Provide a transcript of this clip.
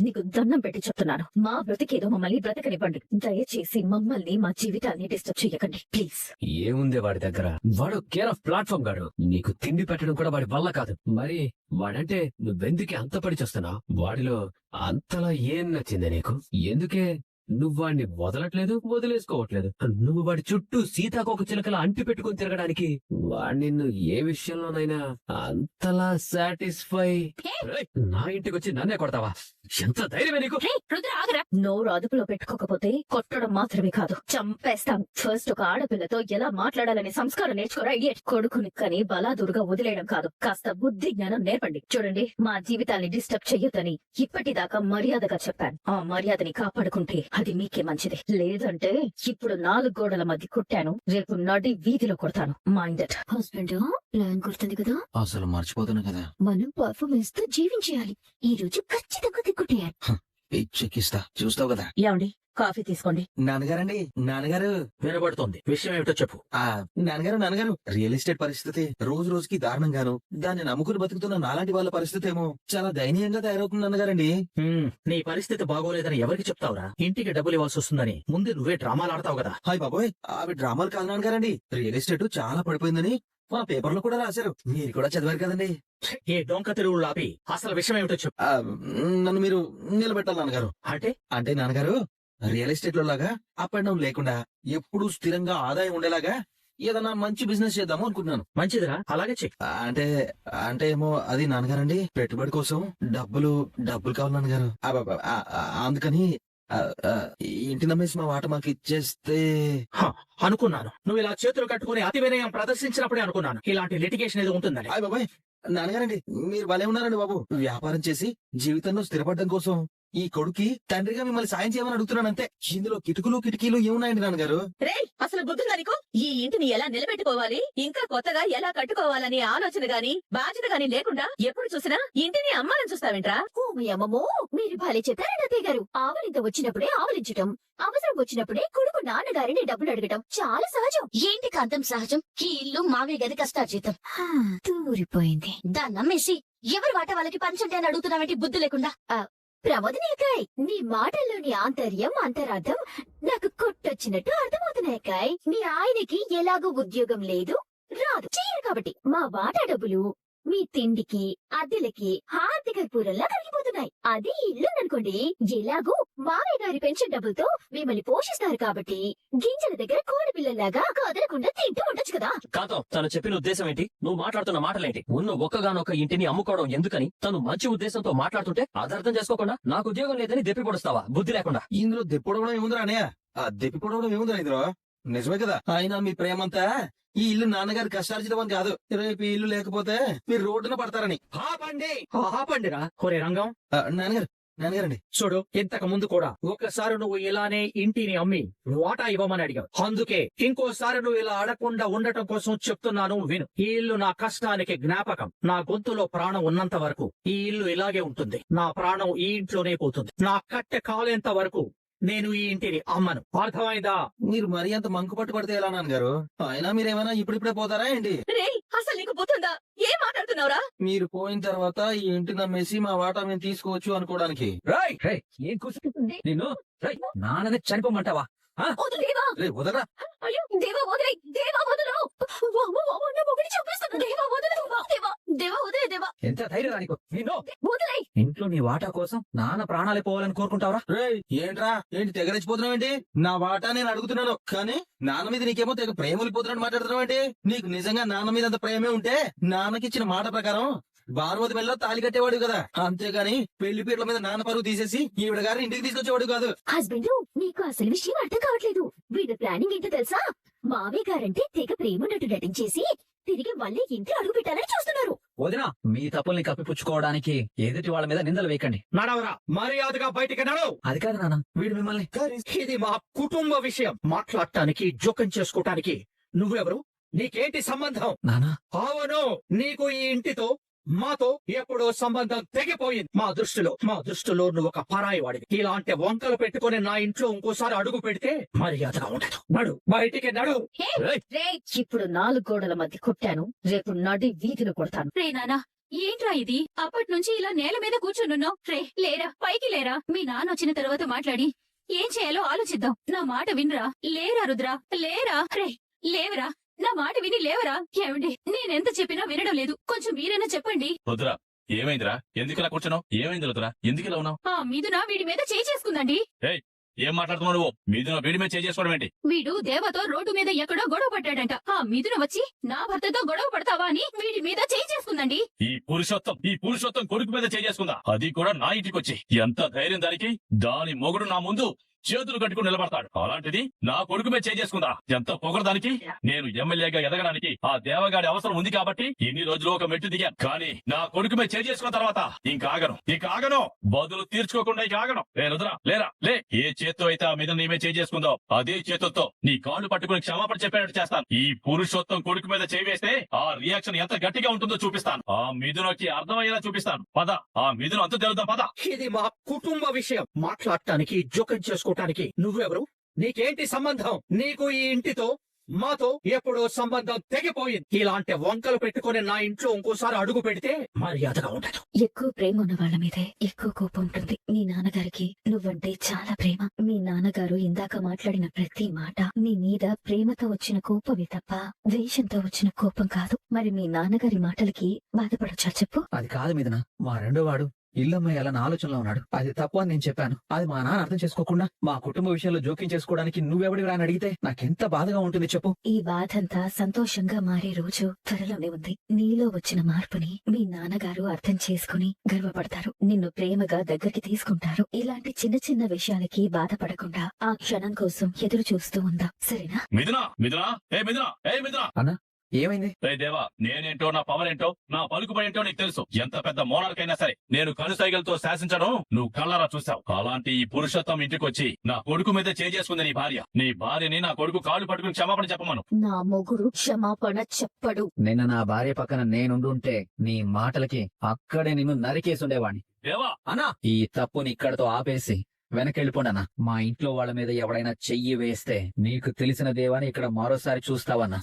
నీకు దండం పెట్టి చెప్తున్నాను, మా బ్రతికేదో మమ్మల్ని బ్రతకనివ్వండి. దయచేసి మమ్మల్ని మా జీవితాన్ని డిస్టర్బ్ చేయకండి ప్లీజ్. ఏముంది వాడి దగ్గర? వాడు కేర్ ఆఫ్ ప్లాట్ఫామ్ గాడు. నీకు తిండి పెట్టడం కూడా వాడి వల్ల కాదు. మరి వాడంటే నువ్వెందుకే అంత పడి చూస్తున్నావు? వాడిలో అంతలా ఏం నచ్చింది నీకు? ఎందుకే నువ్వు వాడిని వదలట్లేదు, వదిలేసుకోవట్లేదు? నువ్వు వాడి చుట్టూ సీతాకోక చిలకల అంటి పెట్టుకుని తిరగడానికి వాడు నిన్ను ఏ విషయంలోనైనా అంతలా సాటిస్ఫై? నా ఇంటికి వచ్చి నన్నే కొడతావా? ఎంత ధైర్యమే నీకు? నోరు అదుపులో పెట్టుకోకపోతే కొట్టడం మాత్రమే కాదు, చంపేస్తాను. ఫస్ట్ ఒక ఆడపిల్లతో ఎలా మాట్లాడాలనే సంస్కారం నేర్చుకోరా ఇడియట్. కొడుకుని కని బలాదురుగా వదిలేయడం కాదు, కాస్త బుద్ధి జ్ఞానం నేర్పండి. చూడండి, మా జీవితాన్ని డిస్టర్బ్ చెయ్యొద్దని ఇప్పటిదాకా మర్యాదగా చెప్పాను. ఆ మర్యాదని కాపాడుకుంటే అది మీకే మంచిది. లేదంటే ఇప్పుడు 4 గోడల మధ్య కొట్టాను, రేపు నడి వీధిలో కొడతాను. Mind it. హస్బెండ్, ప్లాన్ గుర్తుంది కదా? అసలు మర్చిపోతున్నా కదా. మనం పర్ఫార్మెన్స్ తో జీవించేయాలి. ఈ రోజు ఖచ్చితంగా దిక్కుట్టేయాలి. పిచ్చెక్కిస్తా, చూస్తావు కదా. ఏమండి, కాఫీ తీసుకోండి. నాన్నగారండి, నాన్నగారు. వినబడుతోంది, విషయం ఏమిటో చెప్పు. నాన్నగారు రియల్ ఎస్టేట్ పరిస్థితి రోజు రోజుకి దారుణంగాను, దాన్ని నమ్ముకుని బతుకుతున్న నాలాంటి వాళ్ళ పరిస్థితి ఏమో చాలా దయనీయంగా తయారవుతుంది నాన్నగారండి. నీ పరిస్థితి బాగోలేదని ఎవరికి చెప్తావురా? ఇంటికి డబ్బులు ఇవ్వాల్సి వస్తుందని ముందు నువ్వే డ్రామాలు ఆడతావు కదా. హాయ్ బాబోయ్, అవి డ్రామాలు కాదు నాన్నగారండి. రియల్ ఎస్టేట్ చాలా పడిపోయిందని మన పేపర్లో కూడా రాశారు. మీరు కూడా చదివారు కదండి. ఏ డొంక తిరుగుళ్ళు ఆపి అసలు విషయం ఏమిటో చెప్పు. నన్ను మీరు నిలబెట్టాలి నాన్నగారు. అంటే నాన్నగారు, రియల్ ఎస్టేట్ లో లాగా అప్ అండ్ డౌన్ లేకుండా ఎప్పుడు స్థిరంగా ఆదాయం ఉండేలాగా ఏదైనా మంచి బిజినెస్ చేద్దాము అనుకుంటున్నాను. మంచిదిరా, అలాగే చెయ్యి. అంటే ఏమో అది నాన్నగారండి, పెట్టుబడి కోసం డబ్బులు కావాలి నాన్నగారు. అందుకని ఇంటి నమ్మేసి మా వాట మాకు ఇచ్చేస్తే. అనుకున్నాను నువ్వు ఇలా చేతులు కట్టుకుని అతి వినయం ప్రదర్శించినప్పుడే అనుకున్నాను ఇలాంటి లిటిగేషన్ ఏదో ఉంటుందని. బాబాయ్, నాన్నగారండి మీరు భలే ఉన్నారండి బాబు. వ్యాపారం చేసి జీవితంలో స్థిరపడడం కోసం ఈ కొడుకి తండ్రిగా మిమ్మల్ని సాయం చేయమని అడుగుతున్నానంతే. ఇందులో కిటికీలు ఏమున్నాయండి నాన్నగారు? అసలు బుద్ధుందా నీకు? ఈ ఇంటిని ఎలా నిలబెట్టుకోవాలి, ఇంకా కొత్తగా ఎలా కట్టుకోవాలని ఆలోచన గాని బాధ్యత గాని లేకుండా ఎప్పుడు చూసినా ఇంటిని అమ్మాలని చూస్తావేంట్రా? అమ్మమ్మో, మీరు భలే చెప్పారండి అత్తయ్య గారు. ఆవలింత వచ్చినప్పుడే ఆవలించటం, అవసరం వచ్చినప్పుడే కొడుకు నాన్నగారిని డబ్బులు అడగటం చాలా సహజం. ఏంటి కాంతం సహజం? ఈ ఇల్లు మావే గది కష్టార్జితం. తూరిపోయింది. దాన్ని నమ్మేసి ఎవరి వాట వాళ్ళకి పంచండి అని అడుగుతున్నావేంటి బుద్ధి లేకుండా? ప్రమోదనేకాయ్, నీ మాటల్లోని అంతరార్థం నాకు కొట్టొచ్చినట్టు అర్థమవుతున్నాయకాయ్. మీ ఆయనకి ఎలాగో ఉద్యోగం లేదు, రాదు, చేయరు కాబట్టి మా వాటా డబ్బులు మీ తిండికి అద్దెలకి ఆర్థిక పూరల్లా కరిగిపోతున్నాయి. అది ఇల్లు అనుకోండి, ఎలాగూ మావయ్య గారి పెన్షన్ డబ్బులతో మిమ్మల్ని పోషిస్తారు కాబట్టి గింజల దగ్గర కోడి పిల్లల్లాగా కదలకుండా తింటూ ఉండొచ్చు కదా. కాంతం, తను చెప్పిన ఉద్దేశం ఏంటి? నువ్వు మాట్లాడుతున్న మాటలేంటి? ఉన్న ఒక్కగానొక్క ఇంటిని అమ్ముకోవడం ఎందుకని తను మంచి ఉద్దేశంతో మాట్లాడుతుంటే అది అర్థం చేసుకోకుండా నాకు ఉద్యోగం లేదని దెప్పి పొడుస్తావా బుద్ధి లేకుండా? ఇందులో దెప్పొడవడం ఏముందిరా అన్నయ్య? దెప్పిపొడవడం ఏముందిరా ఇందులో? నిజమే కదా. అయినా మీ ప్రేమంతా ఈ ఇల్లు నాన్నగారి కష్టార్జితం అని కాదు. రేపు ఈ ఇల్లు లేకపోతే మీరు రోడ్డున పడతారని. ఆపండిరా. ఒరే రంగం, నాన్నగారండి చూడు, ఇంతకు ముందు కూడా ఒకసారి నువ్వు ఇలానే ఇంటిని అమ్మి వాటా ఇవ్వమని అడిగావు. అందుకే ఇంకోసారి నువ్వు ఇలా అడగకుండా ఉండటం కోసం చెప్తున్నాను, విను. ఈ ఇల్లు నా కష్టానికి జ్ఞాపకం. నా గొంతులో ప్రాణం ఉన్నంత వరకు ఈ ఇల్లు ఇలాగే ఉంటుంది. నా ప్రాణం ఈ ఇంట్లోనే పోతుంది. నా కట్టె కాలేంత వరకు నేను ఈ ఇంటిని అమ్మను. అర్థమైందా? మీరు మరీ అంత మంకు పట్టు పడితే ఎలా నాన్నగారు? అయినా మీరేమైనా ఇప్పుడిప్పుడే పోతారా ఏంటి? అసలు నీకు బుద్ధుందా? ఏం మాట్లాడుతున్నావురా? మీరు పోయిన తర్వాత ఈ ఇంటి నమ్మేసి మా వాటా మేము తీసుకోవచ్చు అనుకోవడానికి. ఏం కూర్చుంటుంది నిన్ను? నాన్నని చనిపోమంటావా? వదరా. అయ్యో దేవా, వదిలే దేవా, వదలు. దేవా వదిలే దేవా. ఎంత ధైర్యం నీకు? నిన్ను వదిలే. ఇంట్లో నీ వాటా కోసం నాన్న ప్రాణాలే పోవాలని కోరుకుంటావరా? ఏంటి తెగరెచ్చిపోతున్నావు ఏంటి? నా వాటా నేను అడుగుతున్నాను, కానీ నాన్న మీద నీకేమో తెగ ప్రేమ వెళ్ళిపోతున్నట్టు మాట్లాడుతున్నావు ఏంటి? నీకు నిజంగా నాన్న మీద అంత ప్రేమే ఉంటే నాన్నకిచ్చిన మాట ప్రకారం భానుమతి మెల్లో తాళి కట్టేవాడు కదా, అంతేగాని పెళ్లి పీటల మీద నాన్న పరువు తీసేసి ఈవిడ గారిని ఇంటికి తీసుకొచ్చేవాడు కాదు. హస్బెండ్, నీకు అసలు విషయం అర్థం కావట్లేదు. వీళ్ళ ప్లానింగ్ ఏంటో తెలుసా? మావయ్య గారంటే తెగ ప్రేమన్నట్టు నటించేసి తిరిగి మళ్ళీ ఇంట్లో అడుగు పెట్టాలని చూస్తున్నారు. వదినా, మీ తప్పుల్ని కప్పిపుచ్చుకోవడానికి ఎదుటి వాళ్ళ మీద నిందలు వేయకండి. నడవరా, మర్యాదగా బయటికి నడవు. అది కాదు నాన్న, వీడు మిమ్మల్ని. ఇది మా కుటుంబ విషయం. మాట్లాడటానికి జోక్యం చేసుకోవటానికి నువ్వెవరు? నీకేంటి సంబంధం? నానా, అవును, నీకు ఈ ఇంటితో మాతో ఎప్పుడో సంబంధం తెగిపోయింది. మా దృష్టిలో నువ్వు ఒక పరాయి వాడివి. ఇలాంటి వంకలు పెట్టుకుని నా ఇంట్లో ఇంకోసారి అడుగు పెడితే మర్యాదగా ఉండదు. నడు, బయటికి నడు. ఇప్పుడు 4 గోడల మధ్య కొట్టాను, రేపు నడి వీధిలో కొడతాను. రే నానా, ఏంట్రా ఇది అప్పటి నుంచి ఇలా నేల మీద కూర్చొనున్నావు రే లేరా పైకి లేరా మీ నాన్న వచ్చిన తర్వాత మాట్లాడి ఏం చేయాలో ఆలోచిద్దాం నా మాట వినరా లేరా రుద్రా లేరా రే లేవరా నా మాట విని లేవరా ఏమండి నేనెంత చెప్పినా వినడం లేదు కొంచెం మీరైనా చెప్పండి రుద్రా ఏమైందిరా ఎందుకు ఇలా కూర్చున్నావు ఏమైంది రుద్రా ఎందుకు ఇలా ఉన్నావు ఆ మిథున వీడి మీద చేయి చేసుకుందండి ఏం మాట్లాడుతున్నావు నువ్వు మీది వీడి మీద చేసుకోవడం ఏంటి వీడు దేవతో రోడ్డు మీద ఎక్కడో గొడవ పడ్డాడంట ఆ మిథున వచ్చి నా భర్తతో గొడవ పడతావా అని వీడి మీద చేయి చేసుకుందండి ఈ పురుషోత్తం కొడుకు మీద చేసుకుందా అది కూడా నా ఇంటికి వచ్చి ఎంత ధైర్యం దానికి దాని మొగుడు నా ముందు చేతులు కట్టుకుని నిలబడతాడు అలాంటిది నా కొడుకు మీద చేసుకుందా ఎంత పొగరదానికి నేను ఎమ్మెల్యేగా ఎదగడానికి ఆ దేవగాడి అవసరం ఉంది కాబట్టి ఇన్ని రోజులు ఒక మెట్టు దిగాను కానీ నా కొడుకు మీద చేసుకున్న తర్వాత ఇంకా ఆగను బదులు తీర్చుకోకుండా ఇక ఆగను రుద్రా లేరా లే ఏ చేత్తో అయితే ఆ మీద నీ మీద చేసుకుందో అదే చేతులతో నీ కాళ్ళు పట్టుకుని క్షమాపణ చెప్పేటట్టు చేస్తాను ఈ పురుషోత్తం కొడుకు మీద వేస్తే ఆ రియాక్షన్ ఎంత గట్టిగా ఉంటుందో చూపిస్తాను ఆ మిథునకి అర్థమయ్యేలా చూపిస్తాను పద ఆ మిథున అంతా తెలుద్దాం పద ఇది మా కుటుంబ విషయం మాట్లాడటానికి జోక్యం చేసుకోవటానికి నువ్వెవరు నీకేంటి సంబంధం నీకు ఈ ఇంటితో మాతో ఎప్పుడో సంబంధం తెగిపోయింది ఇలాంటి వంకలు పెట్టుకుని నా ఇంట్లో ఇంకోసారి అడుగు పెడితే మర్యాదగా ఉండదు ఎక్కువ ప్రేమ ఉన్న వాళ్ళ మీదే ఎక్కువ కోపం ఉంటుంది మీ నాన్నగారికి నువ్వంటే చాలా ప్రేమ మీ నాన్నగారు ఇందాక మాట్లాడిన ప్రతి మాట నీ మీద ప్రేమతో వచ్చిన కోపమే తప్ప ద్వేషంతో వచ్చిన కోపం కాదు మరి మీ నాన్నగారి మాటలకి బాధపడొచ్చా చెప్పు అది కాదు మీదన మా రెండో వాడు ఇల్లమ్మయ్యాలని ఆలోచనలో ఉన్నాడు అది తప్పు అని నేను చెప్పాను అది మా నాన్న అర్థం చేసుకోకుండా మా కుటుంబ విషయంలో జోక్యం చేసుకోవడానికి నువ్వెవడివి అని అడిగితే నాకెంత బాధగా ఉంటుంది చెప్పు ఈ బాధంతా సంతోషంగా మారే రోజు త్వరలోనే ఉంది నీలో వచ్చిన మార్పుని మీ నాన్నగారు అర్థం చేసుకుని గర్వపడతారు నిన్ను ప్రేమగా దగ్గరికి తీసుకుంటారు ఇలాంటి చిన్న చిన్న విషయాలకి బాధపడకుండా ఆ క్షణం కోసం ఎదురు చూస్తూ ఉందా సరేనా మిథునా ఏమైంది దేవా నేనేంటో నా పవర్ ఏంటో నా పలుకుబడి ఏంటో నీకు తెలుసు ఎంత పెద్ద మోనార్కైనా సరే నేను కనుసైగలతో శాసించడం నువ్వు కళ్ళారా చూసావు అలాంటి ఈ పురుషోత్తం ఇంటికి వచ్చి నా కొడుకు మీద చేసుకుంది నీ భార్యని నా కొడుకు కాళ్ళు పట్టుకుని క్షమాపణ చెప్పమను నా మొగుడు క్షమాపణ చెప్పడు నిన్న నా భార్య పక్కన నేనుండుంటే నీ మాటలకి అక్కడే నిన్ను నరికేసుండేవాణ్ణి దేవా అన్నా ఈ తప్పుని ఇక్కడతో ఆపేసి వెనకెళ్ళిపోండన్నా మా ఇంట్లో వాళ్ళ మీద ఎవడైనా చెయ్యి వేస్తే నీకు తెలిసిన దేవాని ఇక్కడ మరోసారి చూస్తావన్నా